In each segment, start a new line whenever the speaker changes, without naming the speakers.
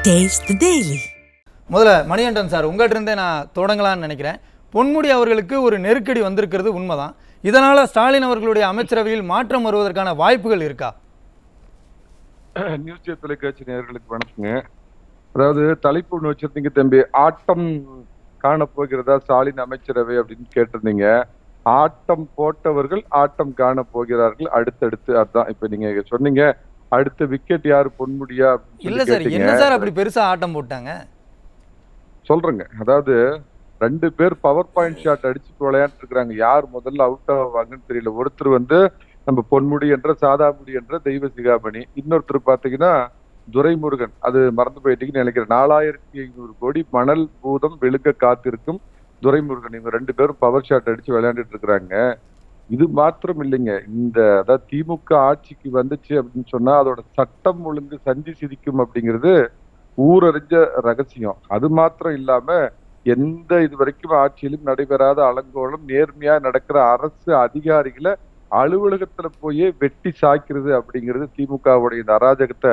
Taste the Daily.
முதல்ல Manikandan sir உங்கள்கிட்ட இருந்தே நான் தொடங்கலாம்னு நினைக்கிறேன். பொன்முடி அவர்களுக்கு ஒரு நெருக்கடி வந்திருக்கிறது உண்மைதான். இதனால ஸ்டாலின் அவர்களுடைய அமைச்சரவையில் மாற்றம் வருவதற்கான வாய்ப்புகள் இருக்கா?
நியூஸ் தொலைக்காட்சி நேயர்களுக்கு வணக்கங்க. அதாவது தலைப்பு ஒன்று வச்சிருந்தீங்க தம்பி, ஆட்டம் காணப்போகிறதா ஸ்டாலின் அமைச்சரவை அப்படின்னு கேட்டிருந்தீங்க. ஆட்டம் போட்டவர்கள் ஆட்டம் காண போகிறார்கள் அடுத்தடுத்து. அதான் இப்ப நீங்க சொன்னீங்க அடுத்த விக்கெட் யாரு பொன்முடியா?
இல்ல சார், என்ன சார் அப்படி பெருசா ஆட்டம் போட்டாங்க?
சொல்றேங்க, அதாவது 2 பேர் பவர் பாயிண்ட் ஷாட் அடிச்சுட்டு விளையாண்டு இருக்கிறாங்க. யார் முதல்ல அவுட் ஆவாங்கன்னு தெரியல. ஒருத்தர் நம்ம பொன்முடி என்ற சாதாமுடி என்ற தெய்வ சிகாமணி, இன்னொருத்தர் பாத்தீங்கன்னா துரைமுருகன். அது மறந்து போயிட்டீங்கன்னு நினைக்கிறேன். 4500 கோடி மணல் பூதம் விழுங்க காத்திருக்கும் துரைமுருகன். இவங்க 2 பேரும் பவர் ஷாட் அடிச்சு விளையாண்டுட்டு இருக்கிறாங்க. இது மாத்திரம் இல்லைங்க, இந்த அதாவது திமுக ஆட்சிக்கு வந்துச்சு அப்படின்னு சொன்னா அதோட சட்டம் ஒழுங்கு சந்தி சிதிக்கும் அப்படிங்கிறது ஊரறிஞ்ச ரகசியம். அது மாத்திரம் இல்லாம எந்த இது வரைக்கும் ஆட்சியிலும் நடைபெறாத அலங்கோலம் நேர்மையா நடக்கிற அரசு அதிகாரிகளை அலுவலகத்துல போய் வெட்டி சாய்க்கிறது அப்படிங்கிறது திமுகவுடைய இந்த அராஜகத்தை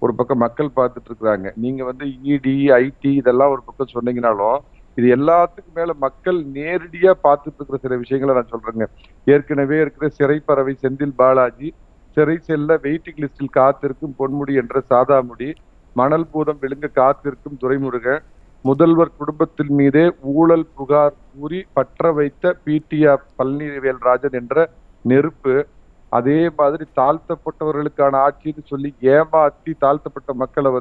ஒரு பக்கம் மக்கள் பார்த்துட்டு இருக்கிறாங்க. நீங்க இடி ஐடி இதெல்லாம் ஒரு பக்கம் சொன்னீங்கன்னாலும் இது எல்லாத்துக்கும் மேல மக்கள் நேரடியா பார்த்துட்டு இருக்கிற சில விஷயங்களை நான் சொல்றேங்க. ஏற்கனவே இருக்கிற சிறை பறவை செந்தில் பாலாஜி, சிறை செல்ல வெயிட்டிங் லிஸ்டில் காத்திருக்கும் பொன்முடி என்ற சாதாமுடி, மணல் பூதம் விழுங்க காத்திருக்கும் துரைமுருகன், முதல்வர் குடும்பத்தின் மீதே ஊழல் புகார் கூறி பற்ற வைத்த பிடிஆர் பழனிவேல்ராஜன் என்ற நெருப்பு, அதே மாதிரி தாழ்த்தப்பட்டவர்களுக்கான ஆட்சின்னு சொல்லி ஏமாற்றி தாழ்த்தப்பட்ட மக்களை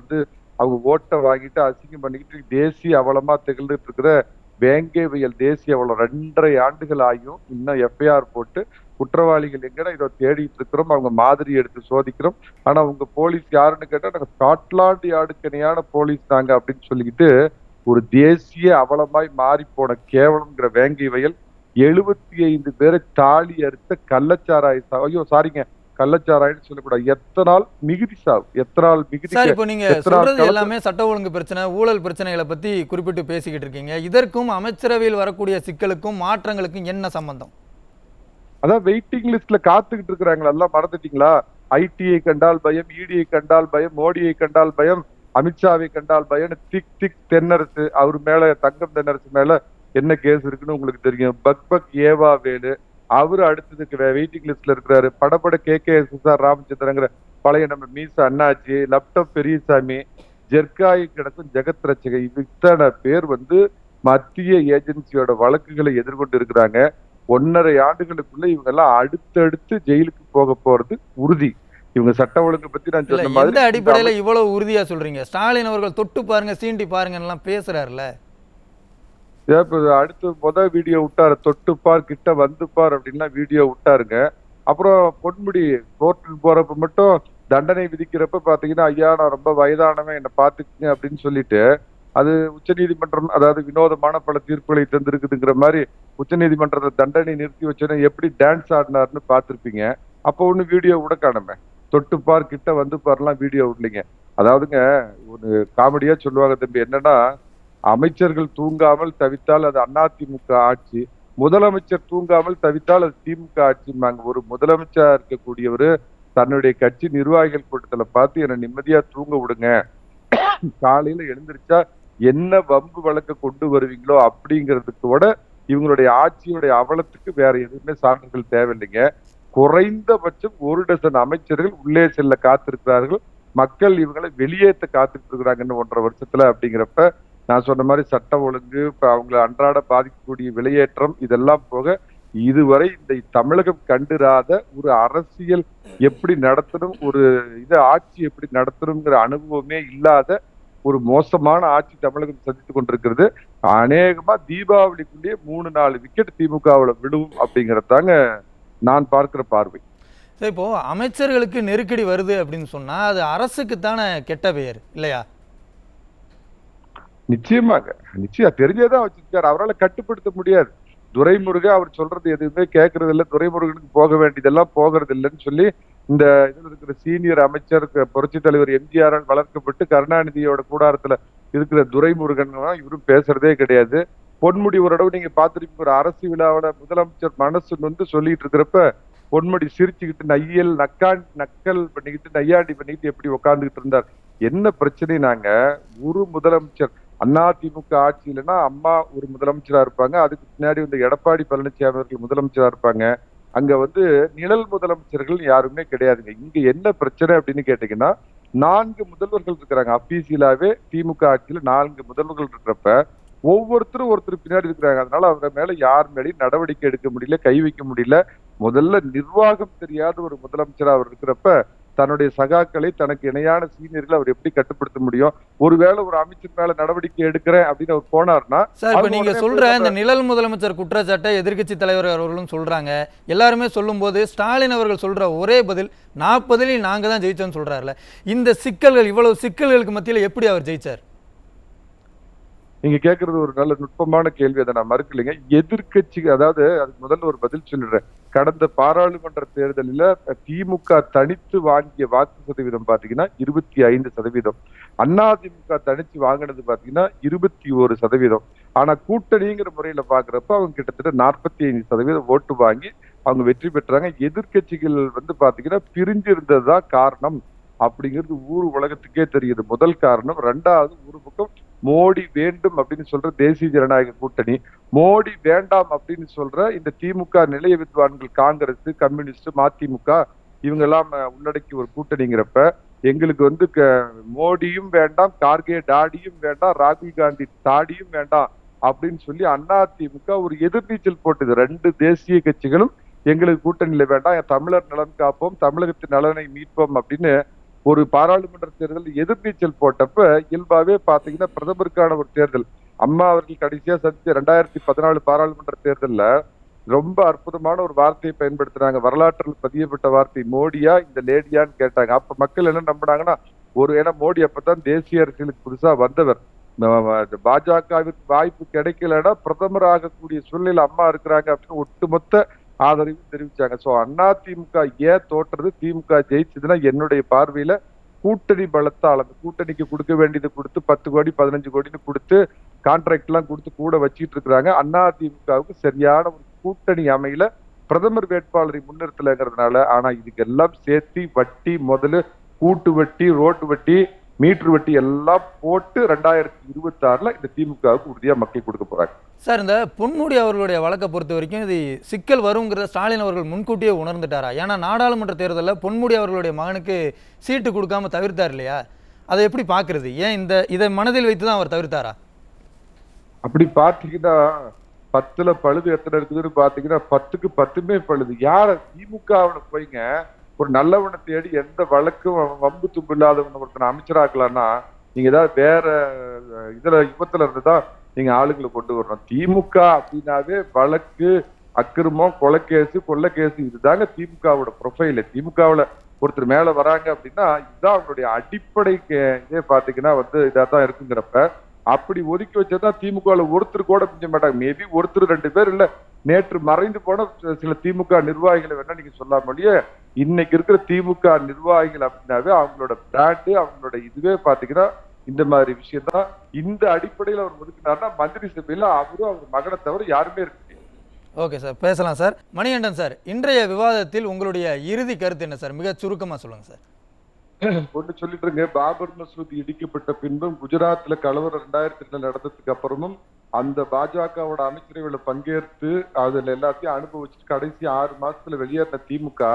அவங்க ஓட்டை வாங்கிட்டு அசிங்கம் பண்ணிக்கிட்டு தேசிய அவலமா திகழ்ந்துட்டு இருக்கிற வேங்கை வயல் தேசிய அவலம் 2.5 ஆண்டுகள் ஆகியும் இன்னும் எஃப்ஐஆர் போட்டு குற்றவாளிகள் எங்கடா இதை தேடிட்டு இருக்கிறோம், அவங்க மாதிரி எடுத்து சோதிக்கிறோம். ஆனா உங்க போலீஸ் யாருன்னு கேட்டா நாங்க ஸ்காட்லாந்து யார்டுக்கணையான போலீஸ் தாங்க அப்படின்னு சொல்லிக்கிட்டு ஒரு தேசிய அவலமாய் மாறி போன கேவலம்ங்கிற வேங்கை வயல் 75 பேரை தாலி அறுத்த கள்ளச்சாராய கள்ளச்சாராயன்னு சொல்லக்கூடாது, எத்தனால் மிகுதி சாவு, எத்தனால் மிகுதி.
சார், இப்போ நீங்க சொல்றது எல்லாமே சட்ட ஒழுங்கு பிரச்சனை, ஊழல் பிரச்சனைகளை பத்தி குறிப்பிட்டு பேசிக்கிட்டு இருக்கீங்க. இதற்கும் அமைச்சரவையில் வரக்கூடிய சிக்கலுக்கும் மாற்றங்களுக்கும் என்ன சம்பந்தம்?
அதான் வெயிட்டிங் லிஸ்ட்ல காத்துக்கிட்டு இருக்கிறாங்களா, எல்லாம் மறந்துட்டீங்களா? ஐடியை கண்டால் பயம், இடியை கண்டால் பயம், மோடியை கண்டால் பயம், அமித்ஷாவை கண்டால் பயம். திக் தென்னரசு, அவர் மேல தங்கம் தென்னரசு மேல என்ன கேஸ் இருக்குன்னு உங்களுக்கு தெரியும். பக் ஏவா வேலு, அவரு அடுத்ததுக்கு வெயிட்டிங் லிஸ்ட்ல இருக்கிறாரு. படப்பட KKSSR ராமச்சந்திரங்கிற பழைய நம்ம மீச அண்ணாச்சி, லேப்டாப் பெரியசாமி, ஜெர்காய் கிடக்கும் ஜெகத் ரட்சகை, இத்தனை பேர் மத்திய ஏஜென்சியோட வழக்குகளை எதிர்கொண்டு இருக்கிறாங்க. 1.5 ஆண்டுகளுக்குள்ள இவங்க எல்லாம் அடுத்தடுத்து ஜெயிலுக்கு போக போறது உறுதி. இவங்க சட்ட ஒழுங்கு பத்தி நான் சொன்ன மாதிரி
எந்த அடிப்படையில இவ்வளவு உறுதியா சொல்றீங்க? ஸ்டாலின் அவர்கள் தொட்டு பாருங்க சீண்டி பாருங்க எல்லாம் பேசுறாருல.
அடுத்து வீடியோ விட்டாரு, தொட்டுப்பார் கிட்ட வந்துப்பார் அப்படின்லாம் வீடியோ விட்டாருங்க. அப்புறம் பொன்முடி கோர்ட்டுக்கு போறப்ப மட்டும் தண்டனை விதிக்கிறப்ப பாத்தீங்கன்னா, ஐயா நான் ரொம்ப வயதானவன் என்னை பாத்துக்குங்க அப்படின்னு சொல்லிட்டு அது உச்சநீதிமன்றம் அதாவது வினோதமான பல தீர்ப்புகளை தந்திருக்குதுங்கிற மாதிரி உச்சநீதிமன்றத்தை தண்டனை நிறுத்தி வச்சோன்னா எப்படி டான்ஸ் ஆடினாருன்னு பார்த்திருப்பீங்க. அப்போ ஒண்ணு வீடியோ விட காணுமே, தொட்டுப்பார் கிட்ட வந்துப்பார்லாம் வீடியோ விடலைங்க. அதாவதுங்க ஒரு காமெடியா சொல்லுவாங்க தம்பி, என்னன்னா அமைச்சர்கள் தூங்காமல் தவித்தால் அது அதிமுக ஆட்சி, முதலமைச்சர் தூங்காமல் தவித்தால் அது திமுக ஆட்சிம்பாங்க. ஒரு முதலமைச்சரா இருக்கக்கூடியவர் தன்னுடைய கட்சி நிர்வாகிகள் கூட்டத்துல பார்த்து என்னை நிம்மதியா தூங்க விடுங்க, காலையில எழுந்திருச்சா என்ன வம்பு வழக்க கொண்டு வருவீங்களோ அப்படிங்கிறதுக்கு விட இவங்களுடைய ஆட்சியுடைய அவலத்துக்கு வேற எதுவுமே சான்றுகள் தேவையில்லைங்க. குறைந்தபட்சம் 1 டசன் அமைச்சர்கள் உள்ளே செல்ல காத்திருக்கிறார்கள், மக்கள் இவங்களை வெளியேற்ற காத்துட்டு இருக்கிறாங்கன்னு 1.5 வருஷத்துல. அப்படிங்கிறப்ப நான் சொன்ன மாதிரி சட்ட ஒழுங்கு, இப்ப அவங்களை அன்றாட பாதிக்கக்கூடிய விலையேற்றம், இதெல்லாம் போக இதுவரை இந்த தமிழகம் கண்டிராத ஒரு அரசியல் எப்படி நடத்தணும், ஒரு ஆட்சி எப்படி நடத்தணுங்கிற அனுபவமே இல்லாத ஒரு மோசமான ஆட்சி தமிழகம் சந்தித்துக் கொண்டிருக்கிறது. அநேகமா தீபாவளிக்குள்ளேயே 3-4 விக்கெட் திமுகவுல விழுவும் அப்படிங்கறதாங்க நான் பார்க்கிற பார்வை.
இப்போ அமைச்சர்களுக்கு நெருக்கடி வருது அப்படின்னு சொன்னா அது அரசுக்கு தானே கெட்ட பெயர் இல்லையா?
நிச்சயமாக, தெரிஞ்சதான் வச்சிருக்காரு, அவரால் கட்டுப்படுத்த முடியாது. துரைமுருகன் அவர் சொல்றது எதுவுமே கேட்கறது இல்லை, துரைமுருகனுக்கு போக வேண்டியதெல்லாம் போகிறது இல்லைன்னு சொல்லி இந்த இதுல இருக்கிற சீனியர் அமைச்சர் புரட்சி தலைவர் எம்ஜிஆரால் வளர்க்கப்பட்டு கருணாநிதியோட கூடாரத்துல இருக்கிற துரைமுருகன் இவரும் பேசுறதே கிடையாது. பொன்முடி ஒரு தடவை நீங்க பார்த்திருப்பீங்க, ஒரு அரசு விழாவோட முதலமைச்சர் மனசு சொல்லிட்டு இருக்கிறப்ப பொன்முடி சிரிச்சுக்கிட்டு நக்கல் பண்ணிக்கிட்டு நையாண்டி பண்ணிக்கிட்டு எப்படி உட்காந்துக்கிட்டு இருந்தார். என்ன பிரச்சனைனாங்க, ஒரு முதலமைச்சர் அதிமுக ஆட்சியிலன்னா அம்மா ஒரு முதலமைச்சரா இருப்பாங்க, அதுக்கு பின்னாடி வந்து எடப்பாடி பழனிசாமி அவர்கள் முதலமைச்சரா இருப்பாங்க. அங்க வந்து நிழல் முதலமைச்சர்கள் யாருமே கிடையாதுங்க. இங்க என்ன பிரச்சனை அப்படின்னு கேட்டீங்கன்னா, 4 முதல்வர்கள் இருக்கிறாங்க. அபிஷியலாவே திமுக ஆட்சியில 4 முதல்வர்கள் இருக்கிறப்ப ஒவ்வொருத்தரும் ஒருத்தர் பின்னாடி இருக்கிறாங்க. அதனால அவங்க மேல யார் மேலயும் நடவடிக்கை எடுக்க முடியல, கை வைக்க முடியல. முதல்ல நிர்வாகம் தெரியாத ஒரு முதலமைச்சரா அவர் இருக்கிறப்ப தன்னுடைய சகாக்களை, தனக்கு இணையான சீனியர்களை அவர் எப்படி கட்டுப்படுத்த முடியும்? ஒருவேளை ஒரு அமைச்சர் மேல நடவடிக்கை எடுக்கிறேன் அப்படின்னு அவர் போனார்னா,
சார், இப்ப
அவங்க
நீங்க
உடனே
சொல்ற
போய்
இந்த நிழல் முதலமைச்சர் குற்றச்சாட்டை எதிர்க்கட்சி தலைவர் அவர்களும் சொல்றாங்க. எல்லாருமே சொல்லும்போது ஸ்டாலின் அவர்கள் சொல்ற ஒரே பதில் 40ல் நாங்க தான் ஜெயிச்சோம்னு சொல்றாருல. இந்த சிக்கல்கள், இவ்வளவு சிக்கல்களுக்கு மத்தியில எப்படி அவர் ஜெயிச்சார்?
நீங்க கேக்குறது ஒரு நல்ல நுட்பமான கேள்வி. அதை நான் மறுக்கலைங்க. எதிர்க்கட்சி, அதாவது அதுக்கு முதல்ல ஒரு பதில் சொல்லிடுறேன். கடந்த பாராளுமன்ற தேர்தலில் திமுக தனித்து வாங்கிய வாக்கு சதவீதம் பாத்தீங்கன்னா 25%. அதிமுக தனிச்சு வாங்கினது பாத்தீங்கன்னா 21%. ஆனா கூட்டணிங்கிற முறையில பாக்குறப்ப அவங்க கிட்டத்தட்ட 45% ஓட்டு வாங்கி அவங்க வெற்றி பெற்றாங்க. எதிர்க்கட்சிகள் வந்து பாத்தீங்கன்னா பிரிஞ்சு இருந்ததுதான் காரணம் அப்படிங்கிறது ஊர் உலகத்துக்கே தெரியுது. முதல் காரணம். ரெண்டாவது, ஒரு பக்கம் மோடி வேண்டும் அப்படின்னு சொல்ற தேசிய ஜனநாயக கூட்டணி, மோடி வேண்டாம் அப்படின்னு சொல்ற இந்த திமுக நிலைய வித்வான்கள், காங்கிரஸ், கம்யூனிஸ்ட், மதிமுக இவங்க எல்லாம் உள்ளடக்கி ஒரு கூட்டணிங்கிறப்ப எங்களுக்கு வந்து மோடியும் வேண்டாம், கார்கே டாடியும் வேண்டாம், ராகுல் காந்தி தாடியும் வேண்டாம் அப்படின்னு சொல்லி அதிமுக ஒரு எதிர்நீச்சல் போட்டது. 2 தேசிய கட்சிகளும் எங்களுக்கு கூட்டணியில வேண்டாம், தமிழர் நலன் காப்போம், தமிழகத்தின் நலனை மீட்போம் அப்படின்னு ஒரு பாராளுமன்ற தேர்தல் எதிர்நீச்சல் போட்டப்ப இயல்பாவே பாத்தீங்கன்னா பிரதமருக்கான ஒரு தேர்தல். அம்மா அவர்கள் கடைசியா சந்திச்ச 2014 பாராளுமன்ற தேர்தல்ல ரொம்ப அற்புதமான ஒரு வார்த்தையை பயன்படுத்துறாங்க. வரலாற்றில் பதியப்பட்ட வார்த்தை, மோடியா இந்த லேடியான்னு கேட்டாங்க. அப்ப மக்கள் என்ன நம்பினாங்கன்னா, ஏன்னா மோடி அப்பதான் தேசிய அரசியலுக்கு புதுசா வந்தவர். பாஜகவிற்கு வாய்ப்பு கிடைக்கலன்னா பிரதமர் ஆகக்கூடிய சூழ்நிலை அம்மா இருக்கிறாங்க அப்படின்னு ஒட்டுமொத்த ஆதரவு தெரிவிச்சாங்க. சோ அதிமுக ஏன் தோற்றது, திமுக ஜெயிச்சதுன்னா என்னுடைய பார்வையில கூட்டணி பலத்தால், அந்த கூட்டணிக்கு கொடுக்க வேண்டியது கொடுத்து 10 கோடி 15 கோடின்னு கொடுத்து கான்ட்ராக்ட் எல்லாம் கொடுத்து கூட வச்சுட்டு இருக்கிறாங்க. அதிமுகவுக்கு சரியான ஒரு கூட்டணி அமையல, பிரதமர் வேட்பாளரை முன்னிறுத்தலைங்கிறதுனால. ஆனா இதுக்கு எல்லாம் சேர்த்து வட்டி, முதல்ல கூட்டு வட்டி, ரோட்டு வட்டி, மீட்டர் வட்டி எல்லாம் போட்டு 2026ல இந்த திமுகவுக்கு உறுதியா மக்கள் கொடுக்க போறாங்க.
சார், இந்த பொன்முடி அவர்களுடைய வழக்கை பொறுத்த வரைக்கும் இது சிக்கல் வருங்கிறத ஸ்டாலின் அவர்கள் முன்கூட்டியே உணர்ந்துட்டாரா? ஏன்னா நாடாளுமன்ற தேர்தலில் பொன்முடி அவர்களுடைய மகனுக்கு சீட்டு கொடுக்காம தவிர்த்தார் இல்லையா? அதை எப்படி பார்க்கறது? ஏன் இதை மனதில் வைத்து தான் அவர் தவிர்த்தாரா?
அப்படி பாத்தீங்கன்னா 10ல பழுது எத்தனை இருக்குதுன்னு பாத்தீங்கன்னா 10க்கு 10மே பழுது. யார திமுகவுல போய்ங்க ஒரு நல்லவனை தேடி எந்த வழக்கும் வம்பு தும்பு இல்லாதவனை ஒருத்தனை அமைச்சராக்கலாம்னா நீங்க ஏதாவது வேற யுகத்துல இருந்துதான் நீங்க ஆளுங்களை கொண்டு வரணும். திமுக அப்படின்னாவே வழக்கு, அக்கிரமம், கொலைக்கேசு, கொள்ளைக்கேசு, இதுதாங்க திமுகவோட ப்ரொஃபைல். திமுகவுல ஒருத்தர் மேல வராங்க அப்படின்னா இதுதான் அவங்களுடைய அடிப்படை. இதே பாத்தீங்கன்னா வந்து இதாதான் இருக்குங்கிறப்ப அப்படி ஒதுக்கி வச்சதான் திமுகவுல ஒருத்தர் கூட மிஞ்ச மாட்டாங்க. மேபி ஒருத்தர் 2 பேர் இல்ல, நேற்று மறைந்து போன சில திமுக நிர்வாகிகளை வேணா நீங்க சொல்லாமலேயே இன்னைக்கு இருக்கிற திமுக நிர்வாகிகள் அப்படின்னாவே அவங்களோட பிராண்டு, அவங்களோட இதுவே பாத்தீங்கன்னா இந்த மாதிரி விஷயம் தான். இந்த அடிப்படையில் அவர் ஒதுக்கினார்னா மந்திரி சபையில அவரும் அவங்க மகனை தவிர யாருமே இருக்கு.
ஓகே சார், பேசலாம் சார். மணிகண்டன் சார், இன்றைய விவாதத்தில் உங்களுடைய இறுதி கருத்து என்ன சார்? மிக சுருக்கமா சொல்லுங்க சார்.
ஒண்ணு சொல்லிட்டு இருங்க. பாபர் மசூதி இடிக்கப்பட்ட பின்பும் குஜராத்ல கலவரம் 2002 நடந்ததுக்கு அப்புறமும் அந்த பாஜகவோட அமைச்சரவையில பங்கேற்று அதுல எல்லாத்தையும் அனுபவிச்சுட்டு கடைசி 6 மாசத்துல வெளியேறின திமுக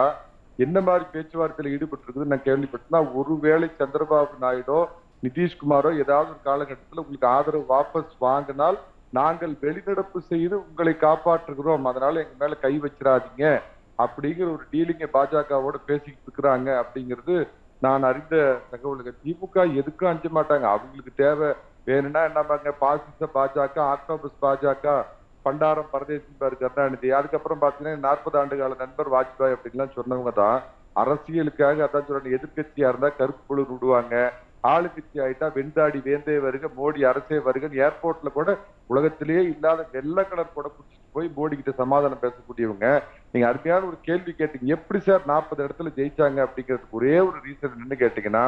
என்ன மாதிரி பேச்சுவார்த்தையில ஈடுபட்டு இருக்குதுன்னு நான் கேள்விப்பட்டேன்னா, ஒருவேளை சந்திரபாபு நாயுடோ நிதிஷ்குமாரோ ஏதாவது ஒரு காலகட்டத்தில் உங்களுக்கு ஆதரவு வாபஸ் வாங்கினால் நாங்கள் வெளிநடப்பு செய்து உங்களை காப்பாற்றுகிறோம், அதனால எங்க மேல கை வச்சிடாதீங்க அப்படிங்கிற ஒரு டீலிங்க பாஜகவோட பேசிக்கிட்டு இருக்கிறாங்க அப்படிங்கிறது நான் அறிந்த தகவலுக்கு. திமுக எதுக்கும் அஞ்ச மாட்டாங்க. அவங்களுக்கு தேவை வேணும்னா என்னமாங்க, பாசிச பாஜக, ஆக்டோபஸ் பாஜக, பண்டாரம் பரதேசி பாரு கருணாநிதி, அதுக்கப்புறம் பாத்தீங்கன்னா 40 ஆண்டு கால நண்பர் வாஜ்பாய் அப்படின்லாம் சொன்னவங்க தான் அரசியலுக்காக. அதான் சொல்றாங்க, எதிர்கட்சியா இருந்தா கருப்பு குழு விடுவாங்க, ஆளுங்கட்சி ஆயிட்டா வெண்தாடி வேந்தே வருக, மோடி அரசே வருகன்னு ஏர்போர்ட்ல கூட உலகத்திலேயே இல்லாத வெள்ளை கலர் கூட குடிச்சிட்டு போய் மோடி கிட்ட சமாதானம் பேசக்கூடியவங்க. நீங்க அருமையான ஒரு கேள்வி கேட்டீங்க, எப்படி சார் 40 இடத்துல ஜெயிச்சாங்க அப்படிங்கிறதுக்கு ஒரே ஒரு ரீசன் என்னன்னு கேட்டீங்கன்னா,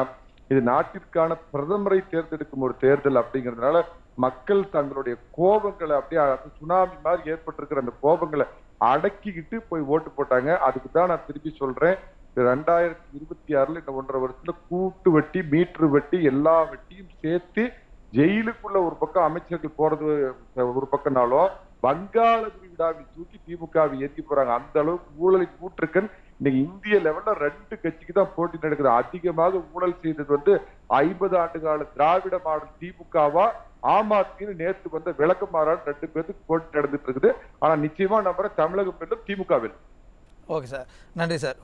இது நாட்டிற்கான பிரதமரை தேர்ந்தெடுக்கும் ஒரு தேர்தல் அப்படிங்கிறதுனால மக்கள் தங்களுடைய கோபங்களை அப்படியே சுனாமி மாதிரி ஏற்பட்டிருக்கிற அந்த கோபங்களை அடக்கிக்கிட்டு போய் ஓட்டு போட்டாங்க. அதுக்கு தான் நான் திருப்பி சொல்றேன், 2026 இந்த 1.5 வருஷத்துல கூட்டு வட்டி, மீட்டர் வட்டி, எல்லா வட்டியும் சேர்த்து ஜெயிலுக்குள்ள ஒரு பக்கம் அமைச்சர்கள் போறது ஒரு பக்கம்னாலும் வங்காள விரிகுடாவில் தூக்கி திமுகவை ஏற்றி போறாங்க. அந்த அளவுக்கு ஊழலின் ஊற்றுக்கண் இன்னைக்கு இந்திய லெவல்ல 2 கட்சிக்கு தான் போட்டி நடக்குது. அதிகமாக ஊழல் செய்தது 50 ஆண்டு கால திராவிட மாடல் திமுகவா, ஆம் ஆத்மின்னு நேற்று வந்த விளக்கமாறான் 2 பேருக்கு போட்டி நடந்துட்டு இருக்குது. ஆனா நிச்சயமா நம்புறேன் தமிழகம் வெல்லும், திமுக வெல்லும்.
ஓகே சார், நன்றி சார்.